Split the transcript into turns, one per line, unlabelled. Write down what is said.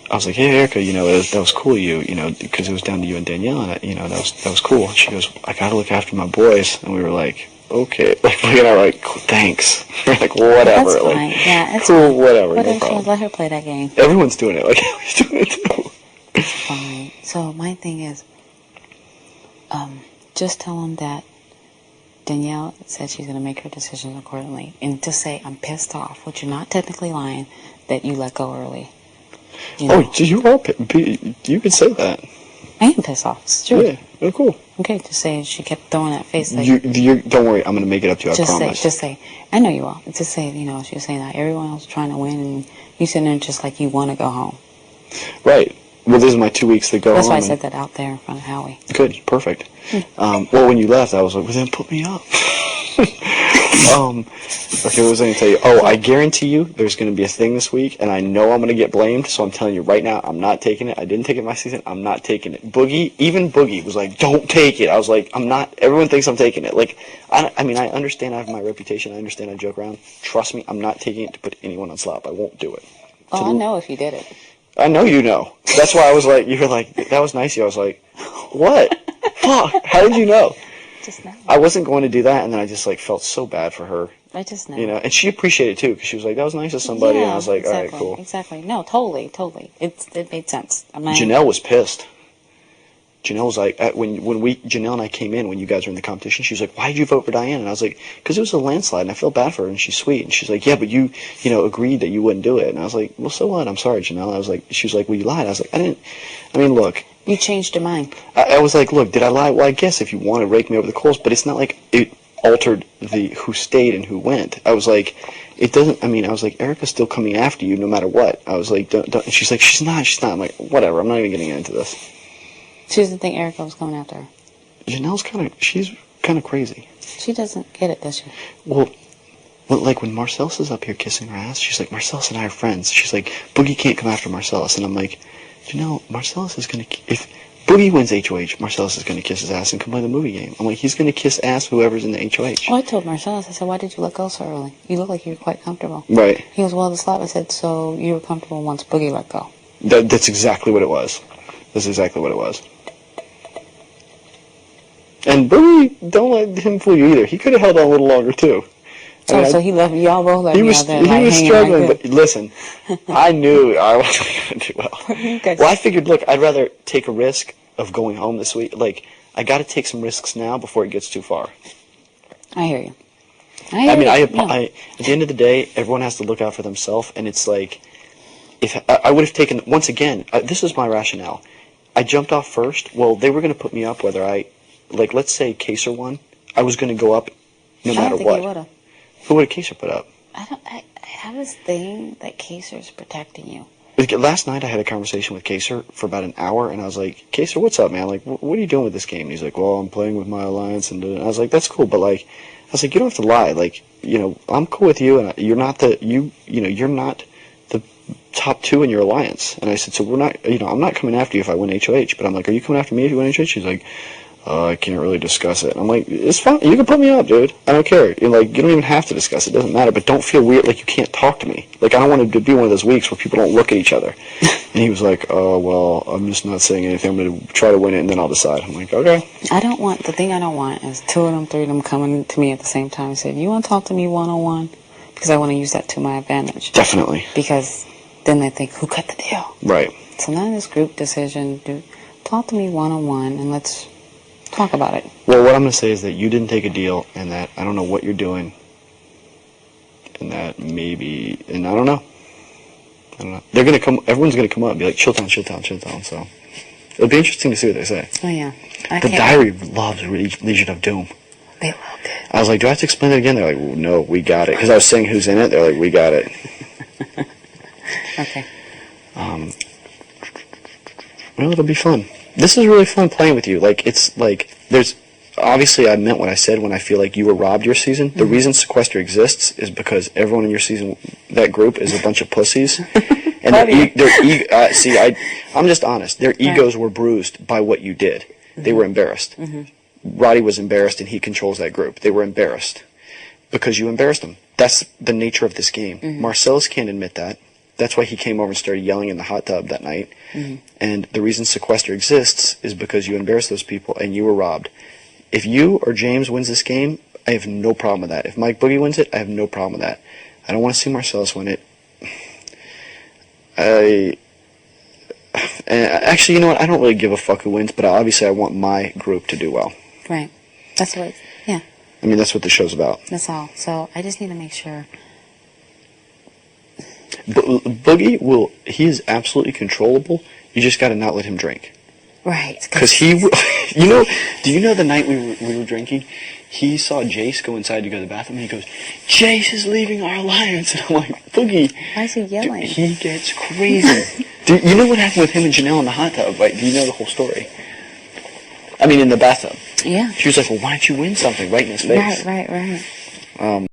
I was like, hey, Erica, that was cool of you, because it was down to you and Danielle, and, that was cool. And she goes, I got to look after my boys. And we were like, okay. Like, like, thanks. We're like, whatever.
That's
like,
fine. Yeah, it's
cool,
fine.
whatever.
But
No problem.
let her play that game.
Everyone's doing it. Like, Ellie's doing it too.
It's fine. So my thing is, just tell them that Danielle said she's going to make her decisions accordingly. And just say, I'm pissed off, which you're not technically lying, that you let go early.
Oh, you are. You could say that.
I am pissed off. It's true.
Yeah, oh, cool.
Okay, just say she kept throwing that face. Like,
don't worry, I'm going to make it up to you, I promise.
Just say, I know you will. Just say, she was saying that everyone else trying to win, and you sitting there just like you want to go home.
Right. Well, this is my 2 weeks to go.
That's why I said that out there in front of Howie.
Good, perfect. Well, when you left, I was like, well, then put me up. Okay, what was I going to tell you? Oh, I guarantee you there's going to be a thing this week, and I know I'm going to get blamed, so I'm telling you right now, I'm not taking it. I didn't take it my season. I'm not taking it. Even Boogie was like, don't take it. I was like, I'm not. Everyone thinks I'm taking it. Like, I understand I have my reputation. I understand I joke around. Trust me, I'm not taking it to put anyone on slap. I won't do it.
Oh, I know if you did it.
I know you know. That's why I was like, you were like, that was nice of you. I was like, what? Fuck, how did you know?
Just know.
I wasn't going to do that, and then I just, felt so bad for her.
I just know.
And she appreciated it, too, because she was like, that was nice of somebody, and I was like,
exactly,
all right, cool.
Exactly. No, totally. It made sense.
Janelle was pissed. Janelle was like, when Janelle and I came in, when you guys were in the competition, she was like, why did you vote for Diane? And I was like, because it was a landslide, and I felt bad for her, and she's sweet. And she's like, yeah, but you agreed that you wouldn't do it. And I was like, well, so what? I'm sorry, Janelle. She was like, well, you lied. I was like, look.
You changed your mind.
I was like, look, did I lie? Well, I guess if you want to rake me over the coals, but it's not like it altered who stayed and who went. I was like, it doesn't, I was like, Erica's still coming after you no matter what. I was like, don't. And she's like, she's not. I'm like, whatever, I'm not even getting into this.
She doesn't think Erica was coming after her.
Janelle's she's kind of crazy.
She doesn't get it, does she?
Well, like when Marcellus is up here kissing her ass, she's like, Marcellus and I are friends. She's like, Boogie can't come after Marcellus. And I'm like, Marcellus is going to, if Boogie wins HOH, Marcellus is going to kiss his ass and come play the movie game. I'm like, he's going to kiss ass whoever's in the HOH.
Well, I told Marcellus, I said, why did you let go so early? You look like you were quite comfortable.
Right.
He goes, well, the slap. I said, so you were comfortable once Boogie let go.
That's exactly what it was. That's exactly what it was. And Boogie, don't let him fool you either. He could have held on a little longer, too.
So he left, y'all both left me out there.
He was struggling, but listen, I knew I wasn't going to do well. Well, I figured, look, I'd rather take a risk of going home this week. Like, I got to take some risks now before it gets too far.
I hear you.
At the end of the day, everyone has to look out for themselves, and it's like, if I would have taken, once again, this is my rationale. I jumped off first. Well, they were going to put me up whether let's say Kaser won. I was going to go up no matter what. Who would Kaser put up?
I have this thing that Kaser's protecting you.
Last night I had a conversation with Kaser for about an hour, and I was like, Kaser, what's up, man? Like, what are you doing with this game? And he's like, well, I'm playing with my alliance, and I was like, that's cool, but I was like, you don't have to lie. Like, I'm cool with you, and you're not you're not the top two in your alliance. And I said, so we're not, I'm not coming after you if I win HOH, but I'm like, are you coming after me if you win HOH? He's like, I can't really discuss it. I'm like, it's fine. You can put me up, dude. I don't care. You don't even have to discuss it. It doesn't matter. But don't feel weird like you can't talk to me. Like, I don't want it to be one of those weeks where people don't look at each other. And he was like, oh, well, I'm just not saying anything. I'm going to try to win it, and then I'll decide. I'm like, okay.
The thing I don't want is two of them, three of them coming to me at the same time and saying, you want to talk to me one-on-one? Because I want to use that to my advantage.
Definitely.
Because then they think, who cut the deal?
Right.
So none of this group decision. Talk to me one-on-one, and let's talk about it.
Well, what I'm going to say is that you didn't take a deal, and that I don't know what you're doing, and that maybe, and I don't know. They're going to come, everyone's going to come up and be like, chill down, so it'll be interesting to see what they say.
Oh, yeah.
The Diary loves Legion of Doom.
They loved it.
I was like, do I have to explain it again? They're like, well, no, we got it. Because I was saying who's in it. They're like, we got it.
Okay.
Well, it'll be fun. This is really fun playing with you. Like, it's like, obviously I meant what I said when I feel like you were robbed your season. The reason Sequester exists is because everyone in your season, that group, is a bunch of pussies. And I'm just honest. Their egos were bruised by what you did. They were embarrassed. Roddy was embarrassed, and he controls that group. They were embarrassed because you embarrassed them. That's the nature of this game. Marcellus can't admit that. That's why he came over and started yelling in the hot tub that night. And the reason sequester exists is because you embarrassed those people and you were robbed. If you or James wins this game, I have no problem with that. If Mike Boogie wins it, I have no problem with that. I don't want to see Marcellus win it. Actually, you know what? I don't really give a fuck who wins, but obviously I want my group to do well.
Right. That's what, yeah.
I mean, that's what the show's about.
That's all. So I just need to make sure.
Boogie he is absolutely controllable. You just got to not let him drink.
Right.
Because do you know the night we were drinking, he saw Jace go inside to go to the bathroom, and he goes, Jace is leaving our alliance. And I'm like, Boogie.
Why is he yelling?
Dude, he gets crazy. Dude, you know what happened with him and Janelle in the hot tub, right? Do you know the whole story? I mean, in the bathtub.
Yeah.
She was like, well, why don't you win something right in his face?
Right.